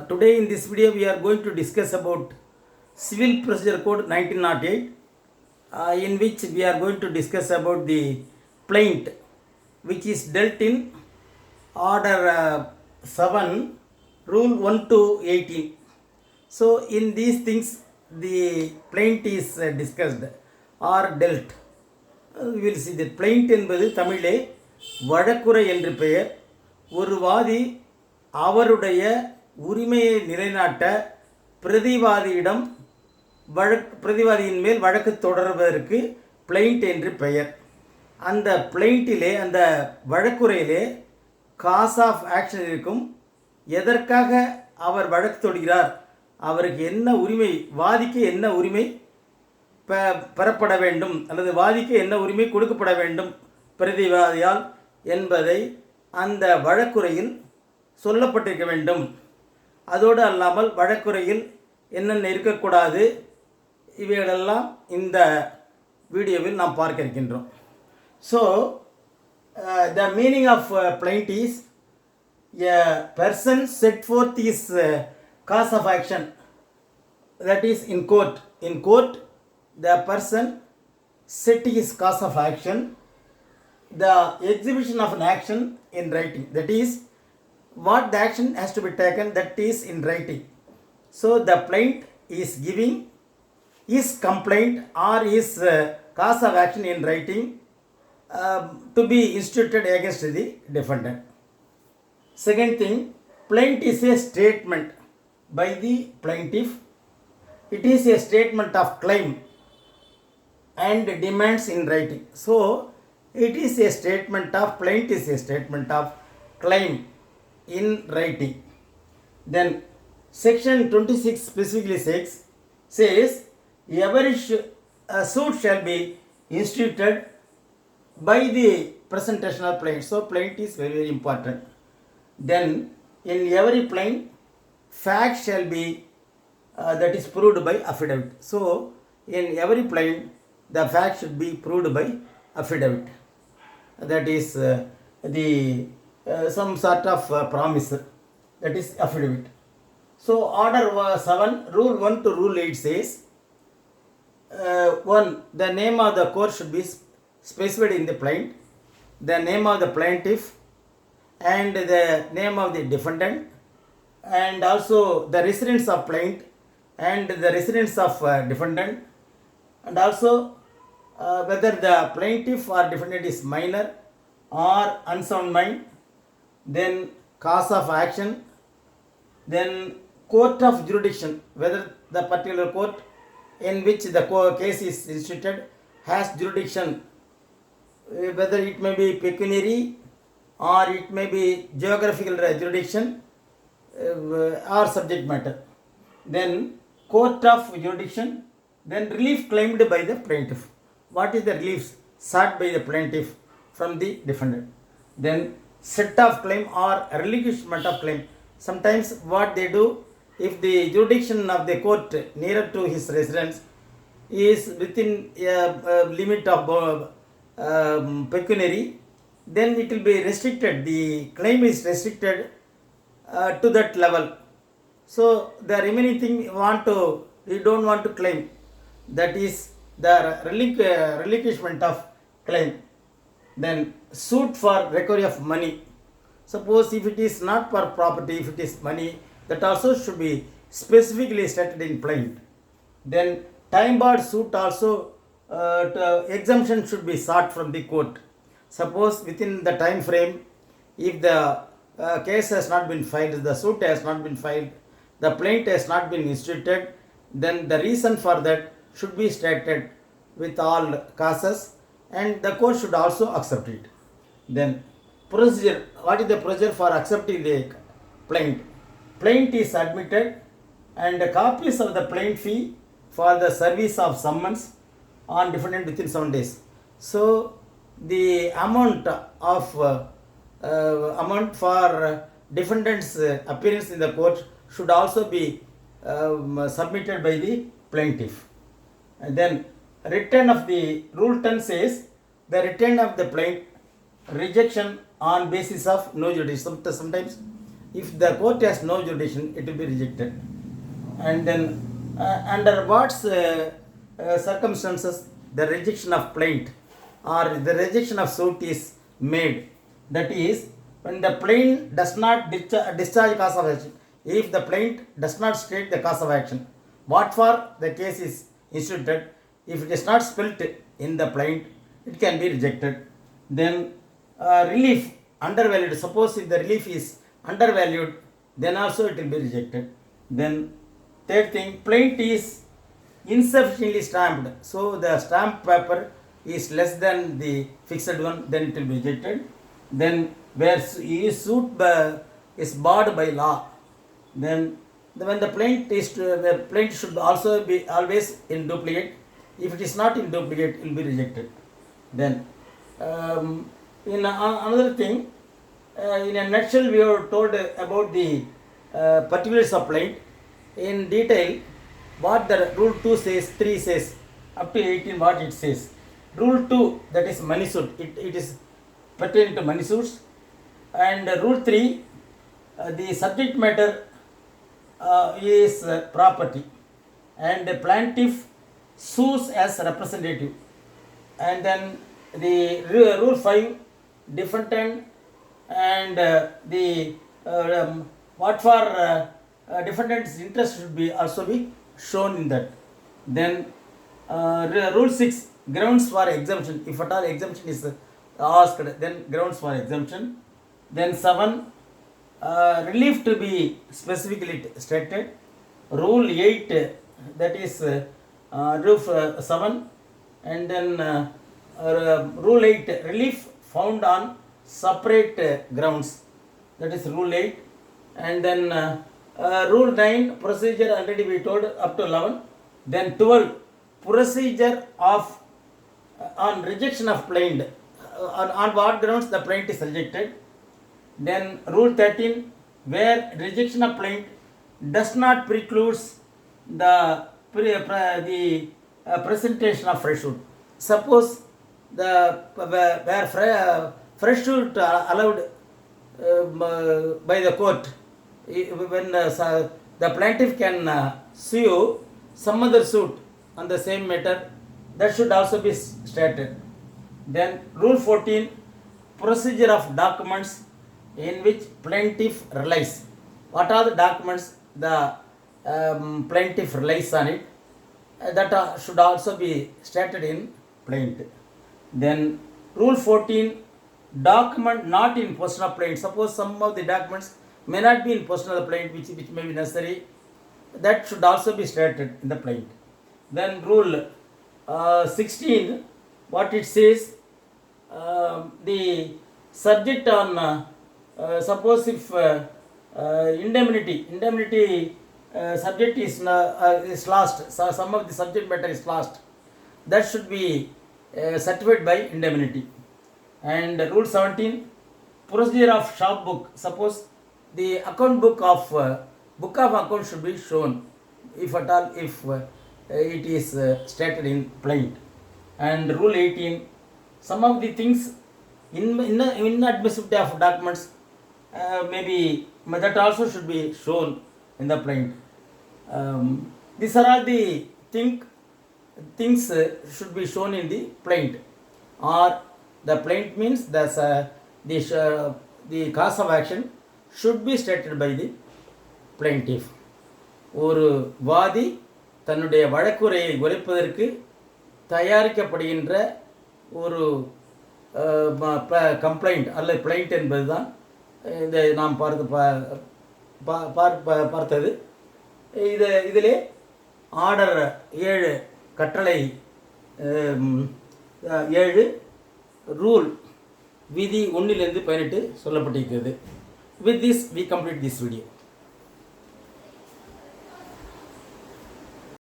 Today in this video we are going to discuss about Civil Procedure Code 1908, in which we are going to discuss about the plaint, which is dealt in Order 7, Rule 1 to 18. So in these things the plaint is discussed or dealt. We will see that plaint என்பது தமிழே வழக்குரை என்று பெயர். ஒரு வாதி அவருடைய உரிமையை நிலைநாட்ட பிரதிவாதியிடம் பிரதிவாதியின் மேல் வழக்கு தொடர்வதற்கு பிளைண்ட் என்று பெயர். அந்த பிளைண்ட்டிலே, அந்த வழக்குரையிலே காஸ் ஆஃப் ஆக்ஷன் இருக்கும். எதற்காக அவர் வழக்கு தொடுகிறார், அவருக்கு என்ன உரிமை, வாதிக்கு என்ன உரிமை பெறப்பட வேண்டும் அல்லது வாதிக்கு என்ன உரிமை கொடுக்கப்பட வேண்டும் பிரதிவாதியால் என்பதை அந்த வழக்குரையில் சொல்லப்பட்டிருக்க வேண்டும். அதோடு அல்லாமல் வழக்குரையில் என்னென்ன இருக்கக்கூடாது, இவைகளெல்லாம் இந்த வீடியோவில் நாம் பார்க்க இருக்கின்றோம். So the meaning of plaint is a person set forth his cause of action, that is in court. In court, the person set his cause of action, the exhibition of an action in writing, that is what the action has to be taken, that is in writing. So the plaint is giving his complaint or his cause of action in writing to be instituted against the defendant. Second thing, plaint is a statement by the plaintiff. It is a statement of claim and demands in writing. So it is a statement of, plaint is a statement of claim in writing. Then section 26 specifically says every suit shall be instituted by the presentation of plaint. So plaint is very, very important. Then in every plaint, fact shall be that is proved by affidavit. So in every plaint, the fact should be proved by affidavit. That is some sort of promise, that is affidavit. So Order 7, Rule 1 to Rule 8 says, 1. The name of the court should be specified in the plaint, the name of the plaintiff and the name of the defendant, and also the residence of plaint and the residence of defendant, and also whether the plaintiff or defendant is minor or unsound mind, then cause of action, then court of jurisdiction, whether the particular court in which the case is instituted has jurisdiction, whether it may be pecuniary or it may be geographical jurisdiction or subject matter. Then court of jurisdiction, then relief claimed by the plaintiff. What is the relief sought by the plaintiff from the defendant? Then set of claim or relinquishment of claim. Sometimes what they do, if the jurisdiction of the court nearer to his residence is within a limit of pecuniary, then it will be restricted. The claim is restricted to that level. So the remaining thing you don't want to claim, that is the relinquishment of claim. Then suit for recovery of money. Suppose if it is not for property, if it is money, that also should be specifically stated in plaint. Then time barred suit also, exemption should be sought from the court. Suppose within the time frame, if the case has not been filed, the suit has not been filed, the plaint has not been instituted, then the reason for that should be stated with all causes and the court should also accept it. Then procedure, what is the procedure for accepting the plaint? Plaint is admitted and copies of the plaint fee for the service of summons on defendant within 7 days. So the amount for defendant's appearance in the court should also be submitted by the plaintiff. And then return of the Rule 10 says the return of the plaint, rejection on basis of no jurisdiction. Sometimes If the court has no jurisdiction, it will be rejected. And then under what circumstances the rejection of plaint or the rejection of suit is made? That is, when the plaint does not discharge cause of action. If the plaint does not state the cause of action, what for the case is instituted, if it is not spelt in the plaint, it can be rejected. Then relief undervalued. Suppose if the relief is undervalued, then also it will be rejected. Then third thing, plaint is insufficiently stamped. So the stamp paper is less than the fixed one, then it will be rejected. Then where suit is barred by law, then when the plaint should also be always in duplicate. If it is not in duplicate, it will be rejected. Then in another thing, in a nutshell, we are told about the particulars of plaint in detail. What the rule 2 says, 3 says, up to 18 what it says. Rule 2, that is money suit, it is pertaining to money suits. And rule 3, the subject matter is property, and the plaintiff sues as representative. And then the rule 5, defendant, and what for defendant's interest should be also be shown in that. Then rule 6, grounds for exemption. If at all exemption is asked, then grounds for exemption. Then 7, relief to be specifically stated. Rule 8, that is rule 7. And then rule 8, relief found on separate grounds, that is rule 8. And then rule 9, procedure already we told up to 11. Then 12, procedure of on rejection of plaint, on what grounds the plaint is rejected. Then rule 13, where rejection of plaint does not precludes the presentation of fresh suit. Suppose where fresh suit allowed by the court, when the plaintiff can sue some other suit on the same matter, that should also be stated. Then rule 14, procedure of documents in which plaintiff relies. What are the documents the plaintiff relies on it? That should also be stated in plaint. Then rule 14, document not in possession of plaint. Suppose some of the documents may not be in possession of the plaint, which may be necessary, that should also be stated in the plaint. Then rule 16, what it says, the subject on suppose if indemnity subject is lost, so some of the subject matter is lost, that should be certified by indemnity. And rule 17, procedure of shop book. Suppose the account book of account should be shown, if at all, if it is stated in plaint. And rule 18, some of the things inadmissibility of documents maybe that also should be shown in the plaint. These are all the things should be shown in the plaint. Or the plaint means the cause of action should be stated by the plaintiff. ஒரு வாதி தன்னுடைய வழக்குரையை குறைப்பதற்கு தயாரிக்கப்படுகின்ற ஒரு complaint அல்லது blind என்பது தான் இந்த நாம் பார்த்தது. இதிலே ஆர்டர் 7 கட்டளை 7 ரூல் விதி 1 சொல்லப்பட்டிருக்கிறது. With this we complete this video.